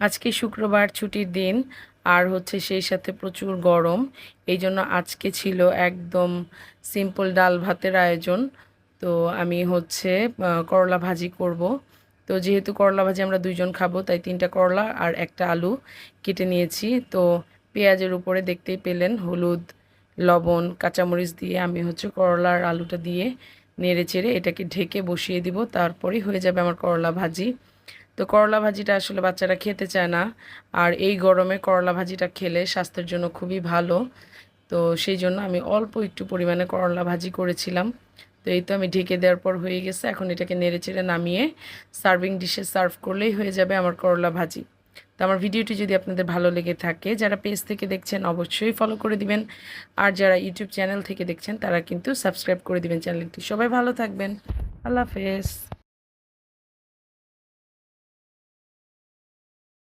আজকে শুক্রবার ছুটির দিন আর হচ্ছে সেই সাথে প্রচুর গরম। এই জন্য আজকে ছিল একদম সিম্পল ডাল ভাতের আয়োজন। তো আমি হচ্ছে করলা ভাজি করব। তো যেহেতু করলা ভাজি আমরা দুইজন খাবো, তাই 3টা করলা আর একটা আলু কেটে নিয়েছি। তো পেঁয়াজের উপরে দেখতেই পেলেন হলুদ, লবণ, কাঁচামরিচ দিয়ে আমি হচ্ছে করলা আর আলুটা দিয়ে নেড়ে চেড়ে এটাকে ঢেকে বসিয়ে দিব, তারপরেই হয়ে যাবে আমার করলা ভাজি। তো করলা ভাজিটা আসলে বাচ্চারা খেতে চায় না, আর এই গরমে করলা ভাজিটা খেলে স্বাস্থ্যের জন্য খুবই ভালো। তো সেই জন্য আমি অল্প একটু পরিমাণে করলা ভাজি করেছিলাম। তো এই তো আমি ঢেকে দেওয়ার পর হয়ে গেছে। এখন এটাকে নেড়েচেড়ে নামিয়ে সার্ভিং ডিশে সার্ভ করলেই হয়ে যাবে আমার করলা ভাজি। তো আমার ভিডিওটি যদি আপনাদের ভালো লেগে থাকে, যারা পেজ থেকে দেখছেন অবশ্যই ফলো করে দিবেন, আর যারা ইউটিউব চ্যানেল থেকে দেখছেন তারা কিন্তু সাবস্ক্রাইব করে দিবেন চ্যানেলটি। সবাই ভালো থাকবেন। আল্লাহ হাফেজ।